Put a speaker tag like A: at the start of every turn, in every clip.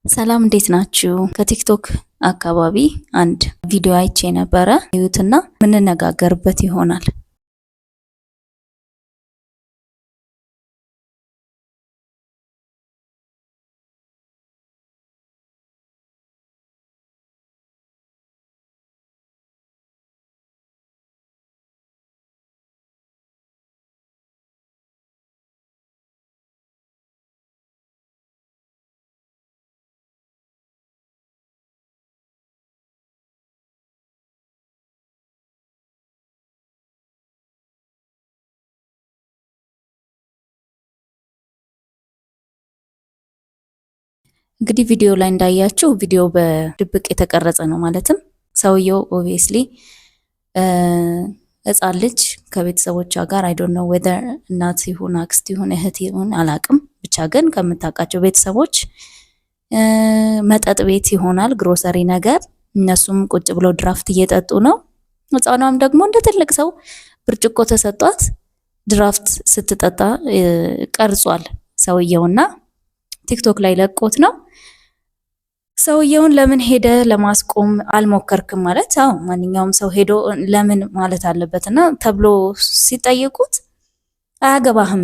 A: ሰላም እንዴት ናችሁ? ከቲክቶክ አካባቢ አንድ ቪዲዮ አይቼ ነበረ። እዩትና ምንነጋገርበት ይሆናል። እንግዲህ ቪዲዮ ላይ እንዳያችሁ ቪዲዮ በድብቅ የተቀረጸ ነው። ማለትም ሰውየው ኦብቪየስሊ ሕፃን ልጅ ከቤተሰቦቿ ጋር አይ ዶንት ኖ ዌዘር እናት ይሁን አክስት ይሁን እህት ይሁን አላቅም፣ ብቻ ግን ከምታውቃቸው ቤተሰቦች መጠጥ ቤት ይሆናል፣ ግሮሰሪ ነገር። እነሱም ቁጭ ብለው ድራፍት እየጠጡ ነው። ሕፃኗም ደግሞ እንደ ትልቅ ሰው ብርጭቆ ተሰጧት ድራፍት ስትጠጣ ቀርጿል ሰውየውና ቲክቶክ ላይ ለቆት ነው። ሰውየውን ለምን ሄደ ለማስቆም አልሞከርክም ማለት? አዎ ማንኛውም ሰው ሄዶ ለምን ማለት አለበትና ተብሎ ሲጠይቁት አያገባህም፣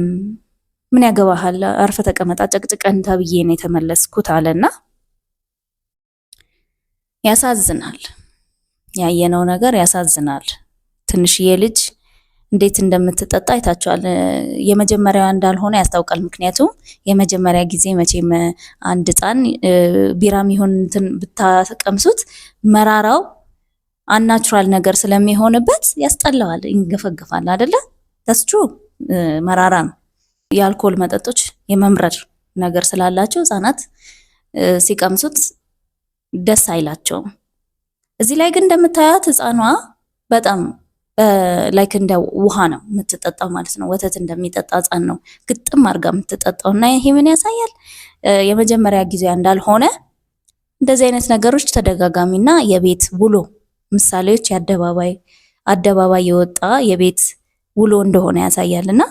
A: ምን ያገባሃል፣ አርፈ ተቀመጣ፣ ጨቅጭቀን ተብዬ ነው የተመለስኩት አለና ያሳዝናል። ያየነው ነገር ያሳዝናል። ትንሽዬ ልጅ እንዴት እንደምትጠጣ አይታችኋል። የመጀመሪያዋ እንዳልሆነ ያስታውቃል። ምክንያቱም የመጀመሪያ ጊዜ መቼም አንድ ሕፃን ቢራም ይሁን እንትን ብታቀምሱት መራራው አንናቹራል ነገር ስለሚሆንበት ያስጠላዋል፣ ይንገፈገፋል አይደለ? that's true መራራ ነው። የአልኮል መጠጦች የመምረር ነገር ስላላቸው ሕፃናት ሲቀምሱት ደስ አይላቸውም። እዚህ ላይ ግን እንደምታዩት ሕፃኗ በጣም ላይክ እንደ ውሃ ነው የምትጠጣው ማለት ነው። ወተት እንደሚጠጣ ሕፃን ነው ግጥም አድርጋ የምትጠጣው እና ይሄ ምን ያሳያል? የመጀመሪያ ጊዜ እንዳልሆነ እንደዚህ አይነት ነገሮች ተደጋጋሚና የቤት ውሎ ምሳሌዎች አደባባይ የወጣ የቤት ውሎ እንደሆነ ያሳያል። እና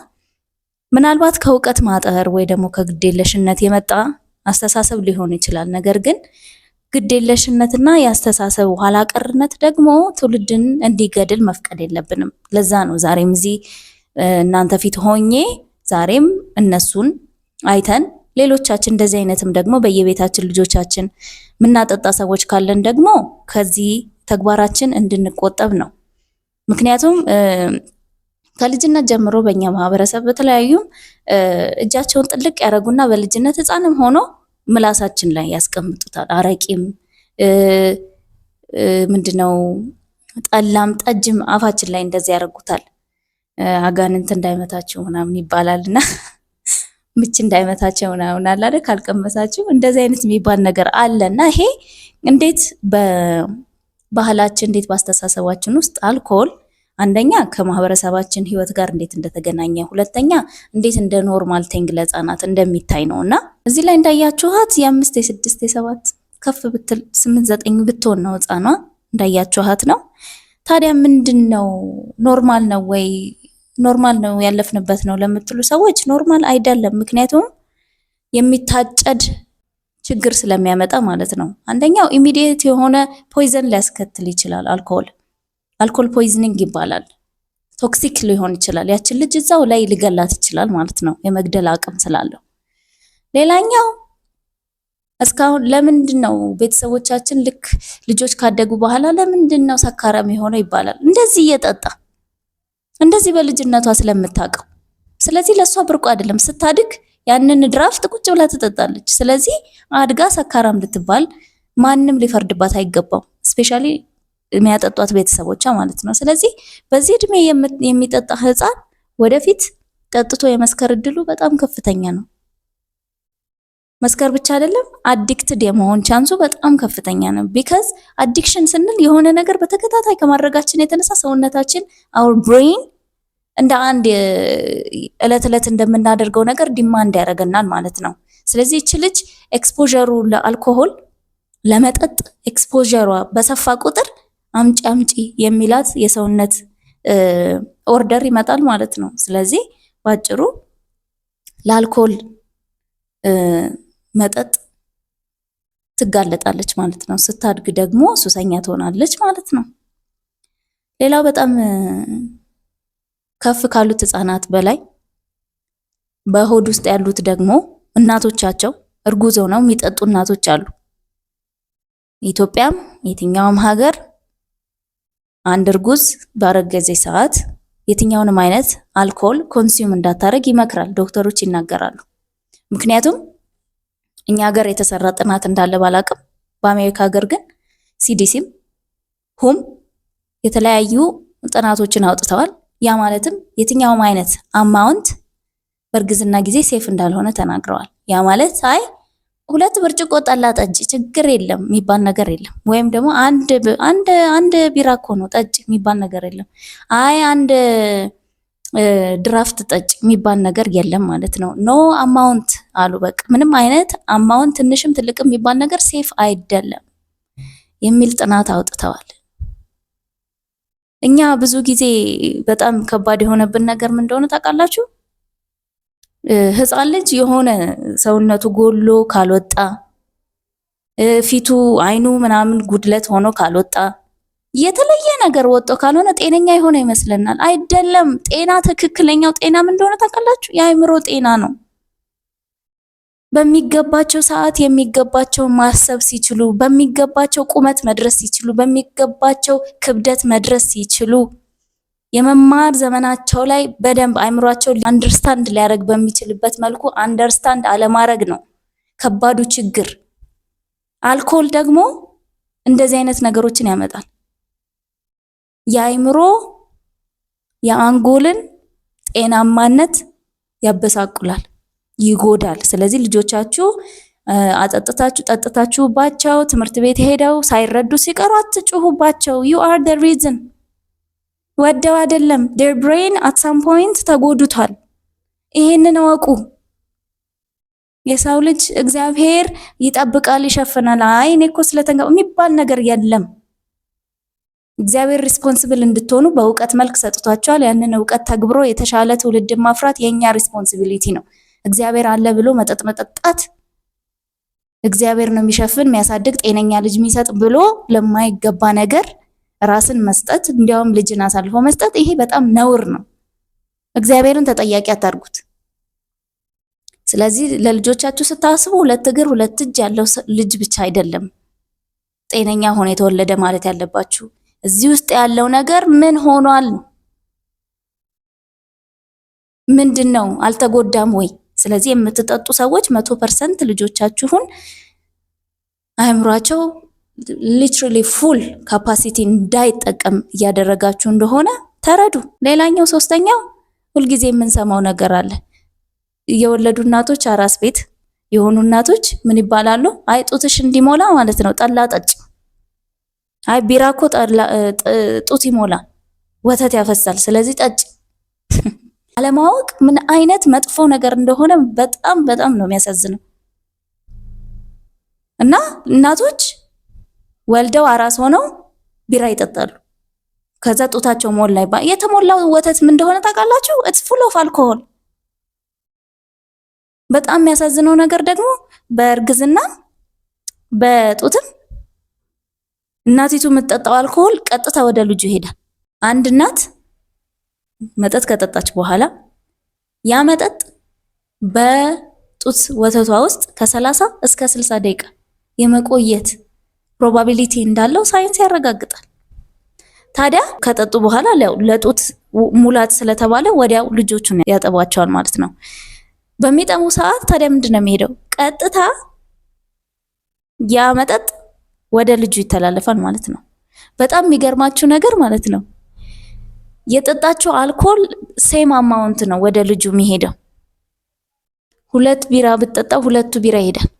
A: ምናልባት ከእውቀት ማጠር ወይ ደግሞ ከግዴለሽነት የመጣ አስተሳሰብ ሊሆን ይችላል። ነገር ግን ግዴለሽነትና የአስተሳሰብ ኋላ ቀርነት ደግሞ ትውልድን እንዲገድል መፍቀድ የለብንም። ለዛ ነው ዛሬም እዚህ እናንተ ፊት ሆኜ ዛሬም እነሱን አይተን ሌሎቻችን እንደዚህ አይነትም ደግሞ በየቤታችን ልጆቻችን ምናጠጣ ሰዎች ካለን ደግሞ ከዚህ ተግባራችን እንድንቆጠብ ነው። ምክንያቱም ከልጅነት ጀምሮ በእኛ ማህበረሰብ በተለያዩም እጃቸውን ጥልቅ ያደረጉና በልጅነት ሕፃንም ሆኖ ምላሳችን ላይ ያስቀምጡታል። አረቂም ምንድነው ጠላም ጠጅም አፋችን ላይ እንደዚህ ያደርጉታል። አጋንንት እንዳይመታችሁ ምናምን ይባላልና ምች እንዳይመታችሁ ምናምን አለ አይደል? ካልቀመሳችሁ እንደዚህ አይነት የሚባል ነገር አለና ይሄ እንዴት በባህላችን እንዴት ባስተሳሰባችን ውስጥ አልኮል አንደኛ ከማህበረሰባችን ህይወት ጋር እንዴት እንደተገናኘ፣ ሁለተኛ እንዴት እንደ ኖርማል ቲንግ ለሕፃናት እንደሚታይ ነውና እዚህ ላይ እንዳያችኋት የ5 የ6 የ7 ከፍ ብትል 8 9 ብትሆን ነው ሕፃኗ እንዳያችኋት ነው። ታዲያ ምንድነው ኖርማል ነው ወይ? ኖርማል ነው ያለፍንበት ነው ለምትሉ ሰዎች ኖርማል አይደለም። ምክንያቱም የሚታጨድ ችግር ስለሚያመጣ ማለት ነው። አንደኛው ኢሚዲየት የሆነ ፖይዘን ሊያስከትል ይችላል። አልኮል ፖይዝኒንግ ይባላል። ቶክሲክ ሊሆን ይችላል። ያችን ልጅ እዛው ላይ ሊገላት ይችላል ማለት ነው፣ የመግደል አቅም ስላለው። ሌላኛው እስካሁን ለምንድን ነው ቤተሰቦቻችን ልክ ልጆች ካደጉ በኋላ ለምንድን ነው ሰካራም የሆነው ይባላል። እንደዚህ እየጠጣ እንደዚህ በልጅነቷ ስለምታውቀው፣ ስለዚህ ለሷ ብርቁ አይደለም። ስታድግ ያንን ድራፍት ቁጭ ብላ ትጠጣለች። ስለዚህ አድጋ ሰካራም ልትባል ማንም ሊፈርድባት አይገባም። ስፔሻሊ የሚያጠጧት ቤተሰቦቿ ማለት ነው። ስለዚህ በዚህ እድሜ የሚጠጣ ሕፃን ወደፊት ጠጥቶ የመስከር እድሉ በጣም ከፍተኛ ነው። መስከር ብቻ አይደለም አዲክትድ የመሆን ቻንሱ በጣም ከፍተኛ ነው። ቢካዝ አዲክሽን ስንል የሆነ ነገር በተከታታይ ከማድረጋችን የተነሳ ሰውነታችን አውር ብሬን እንደ አንድ እለት እለት እንደምናደርገው ነገር ዲማንድ ያደርገናል ማለት ነው። ስለዚህ እቺ ልጅ ኤክስፖዠሩ ለአልኮሆል ለመጠጥ ኤክስፖዠሯ በሰፋ ቁጥር አምጪ የሚላት የሰውነት ኦርደር ይመጣል ማለት ነው። ስለዚህ ባጭሩ ለአልኮል መጠጥ ትጋለጣለች ማለት ነው። ስታድግ ደግሞ ሱሰኛ ትሆናለች ማለት ነው። ሌላው በጣም ከፍ ካሉት ህፃናት በላይ በሆድ ውስጥ ያሉት ደግሞ እናቶቻቸው እርጉዝ ሆነው የሚጠጡ እናቶች አሉ። ኢትዮጵያም የትኛውም ሀገር አንድ እርጉዝ ባረገዘ ሰዓት የትኛውንም አይነት አልኮል ኮንሱም እንዳታረግ ይመክራል፣ ዶክተሮች ይናገራሉ። ምክንያቱም እኛ ሀገር የተሰራ ጥናት እንዳለ ባላቅም በአሜሪካ ሀገር ግን ሲዲሲም ሁም የተለያዩ ጥናቶችን አውጥተዋል። ያ ማለትም የትኛውም አይነት አማውንት በእርግዝና ጊዜ ሴፍ እንዳልሆነ ተናግረዋል። ያ ማለት አይ 2 ብርጭቆ ጠላ ጠጭ ችግር የለም የሚባል ነገር የለም። ወይም ደግሞ አንድ ቢራ እኮ ነው ጠጭ የሚባል ነገር የለም። አይ አንድ ድራፍት ጠጭ የሚባል ነገር የለም ማለት ነው። ኖ አማውንት አሉ። በቃ ምንም አይነት አማውንት ትንሽም ትልቅም የሚባል ነገር ሴፍ አይደለም የሚል ጥናት አውጥተዋል። እኛ ብዙ ጊዜ በጣም ከባድ የሆነብን ነገር ምን እንደሆነ ታውቃላችሁ? ህፃን ልጅ የሆነ ሰውነቱ ጎሎ ካልወጣ ፊቱ አይኑ ምናምን ጉድለት ሆኖ ካልወጣ የተለየ ነገር ወጥቶ ካልሆነ ጤነኛ የሆነ ይመስለናል። አይደለም። ጤና ትክክለኛው ጤና ምን እንደሆነ ታውቃላችሁ? የአእምሮ ጤና ነው። በሚገባቸው ሰዓት የሚገባቸው ማሰብ ሲችሉ፣ በሚገባቸው ቁመት መድረስ ሲችሉ፣ በሚገባቸው ክብደት መድረስ ሲችሉ የመማር ዘመናቸው ላይ በደንብ አእምሯቸው አንደርስታንድ ሊያደርግ በሚችልበት መልኩ አንደርስታንድ አለማድረግ ነው ከባዱ ችግር። አልኮል ደግሞ እንደዚህ አይነት ነገሮችን ያመጣል። የአእምሮ የአንጎልን ጤናማነት ያበሳቁላል፣ ይጎዳል። ስለዚህ ልጆቻችሁ ጠጥታችሁባቸው ትምህርት ቤት ሄደው ሳይረዱ ሲቀሩ አትጩሁባቸው። you are the reason። ወደው አይደለም። their brain at some point ተጎድቷል። ይሄንን እወቁ። የሰው ልጅ እግዚአብሔር ይጠብቃል፣ ይሸፍናል። አይ እኔ እኮ ስለተንገባ የሚባል ነገር የለም። እግዚአብሔር ሪስፖንሲብል እንድትሆኑ በእውቀት መልክ ሰጥቷቸዋል። ያንን እውቀት ተግብሮ የተሻለ ትውልድ ማፍራት የኛ ሪስፖንሲቢሊቲ ነው። እግዚአብሔር አለ ብሎ መጠጥ መጠጣት እግዚአብሔር ነው የሚሸፍን የሚያሳድግ ጤነኛ ልጅ የሚሰጥ ብሎ ለማይገባ ነገር ራስን መስጠት፣ እንዲያውም ልጅን አሳልፎ መስጠት፣ ይሄ በጣም ነውር ነው። እግዚአብሔርን ተጠያቂ አታርጉት። ስለዚህ ለልጆቻችሁ ስታስቡ 2 እግር 2 እጅ ያለው ልጅ ብቻ አይደለም ጤነኛ ሆኖ የተወለደ ማለት ያለባችሁ። እዚህ ውስጥ ያለው ነገር ምን ሆኗል? ምንድነው? አልተጎዳም ወይ? ስለዚህ የምትጠጡ ሰዎች 100% ልጆቻችሁን አእምሯቸው ሊትራሊ ፉል ካፓሲቲ እንዳይጠቀም እያደረጋችሁ እንደሆነ ተረዱ። ሌላኛው ሶስተኛው ሁልጊዜ የምንሰማው ነገር አለ። የወለዱ እናቶች አራስ ቤት የሆኑ እናቶች ምን ይባላሉ? አይ ጡትሽ እንዲሞላ ማለት ነው ጠላ ጠጭ። አይ ቢራ እኮ ጡት ይሞላ ወተት ያፈሳል፣ ስለዚህ ጠጭ። አለማወቅ ምን አይነት መጥፎ ነገር እንደሆነ በጣም በጣም ነው የሚያሳዝነው። እና እናቶች ወልደው አራስ ሆነው ቢራ ይጠጣሉ። ከዛ ጡታቸው ሞላ ይባላል። የተሞላው ወተት ምን እንደሆነ ታውቃላችሁ? ኢትስ ፉል ኦፍ አልኮሆል። በጣም የሚያሳዝነው ነገር ደግሞ በእርግዝና በጡትም እናቲቱ የምትጠጣው አልኮሆል ቀጥታ ወደ ልጁ ይሄዳል። አንድ እናት መጠጥ ከጠጣች በኋላ ያ መጠጥ በጡት ወተቷ ውስጥ ከ30 እስከ 60 ደቂቃ የመቆየት ፕሮባቢሊቲ እንዳለው ሳይንስ ያረጋግጣል። ታዲያ ከጠጡ በኋላ ለጡት ሙላት ስለተባለ ወዲያው ልጆቹን ያጠቧቸዋል ማለት ነው። በሚጠሙ ሰዓት ታዲያ ምንድነው የሚሄደው? ቀጥታ ያ መጠጥ ወደ ልጁ ይተላለፋል ማለት ነው። በጣም የሚገርማችሁ ነገር ማለት ነው የጠጣቸው አልኮል ሴም አማውንት ነው ወደ ልጁ የሚሄደው። 2 ቢራ ብትጠጣ 2 ቢራ ይሄዳል።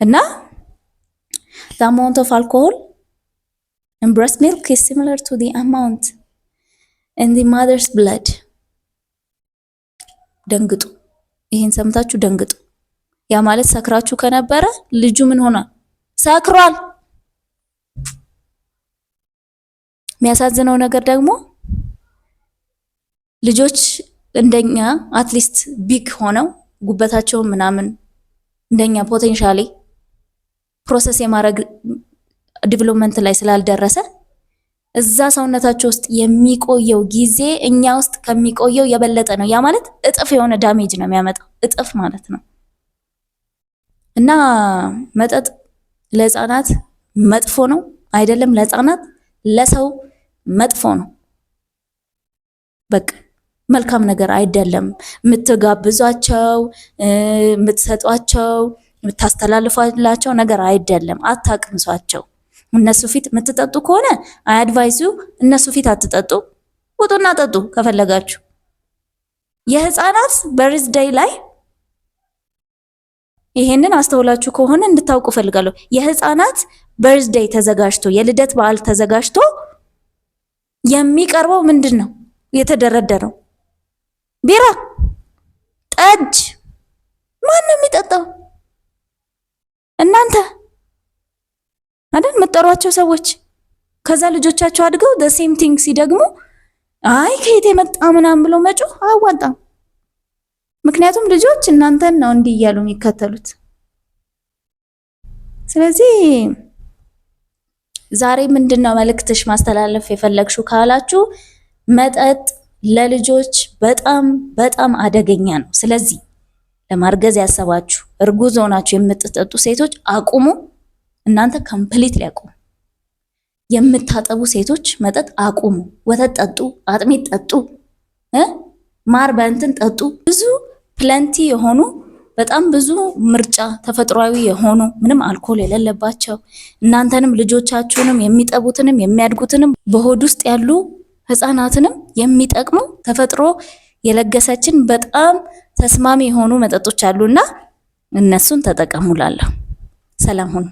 A: እና the amount of alcohol in breast milk is similar to the amount in the mother's blood. ደንግጡ። ይሄን ሰምታችሁ ደንግጡ። ያ ማለት ሰክራችሁ ከነበረ ልጁ ምን ሆኗል? ሰክሯል። የሚያሳዝነው ነገር ደግሞ ልጆች እንደኛ አትሊስት ቢግ ሆነው ጉበታቸው ምናምን እንደኛ ፖቴንሻሊ ፕሮሰስ የማድረግ ዲቨሎፕመንት ላይ ስላልደረሰ እዛ ሰውነታቸው ውስጥ የሚቆየው ጊዜ እኛ ውስጥ ከሚቆየው የበለጠ ነው። ያ ማለት እጥፍ የሆነ ዳሜጅ ነው የሚያመጣው፣ እጥፍ ማለት ነው። እና መጠጥ ለህፃናት መጥፎ ነው አይደለም፣ ለህፃናት ለሰው መጥፎ ነው። በቃ መልካም ነገር አይደለም። የምትጋብዟቸው፣ የምትሰጧቸው፣ የምታስተላልፏላቸው ነገር አይደለም። አታቅምሷቸው። እነሱ ፊት የምትጠጡ ከሆነ አድቫይሱ እነሱ ፊት አትጠጡ፣ ውጡና ጠጡ ከፈለጋችሁ። የህፃናት በርዝዴይ ላይ ይሄንን አስተውላችሁ ከሆነ እንድታውቁ ፈልጋለሁ። የህፃናት በርዝዴይ ተዘጋጅቶ የልደት በዓል ተዘጋጅቶ የሚቀርበው ምንድን ነው? የተደረደረው ቢራ፣ ጠጅ። ማን ነው የሚጠጣው? እናንተ አይደል የምትጠሯቸው ሰዎች። ከዛ ልጆቻቸው አድገው the same thing ሲደግሙ አይ ከየት የመጣ ምናምን ብሎ መጮህ አያዋጣም። ምክንያቱም ልጆች እናንተን ነው እንዲህ እያሉ የሚከተሉት። ስለዚህ ዛሬ ምንድነው መልእክትሽ ማስተላለፍ የፈለግሽው ካላችሁ፣ መጠጥ ለልጆች በጣም በጣም አደገኛ ነው። ስለዚህ ለማርገዝ ያሰባችሁ እርጉዝ ሆናችሁ የምትጠጡ ሴቶች አቁሙ። እናንተ ኮምፕሊትሊ አቁሙ። የምታጠቡ ሴቶች መጠጥ አቁሙ። ወተት ጠጡ፣ አጥሚት ጠጡ፣ ማር በእንትን ጠጡ። ብዙ ፕለንቲ የሆኑ በጣም ብዙ ምርጫ ተፈጥሯዊ የሆኑ ምንም አልኮል የሌለባቸው እናንተንም ልጆቻችሁንም የሚጠቡትንም የሚያድጉትንም በሆድ ውስጥ ያሉ ህፃናትንም የሚጠቅሙ ተፈጥሮ የለገሰችን በጣም ተስማሚ የሆኑ መጠጦች አሉና እነሱን ተጠቀሙላለሁ። ሰላም ሁኑ።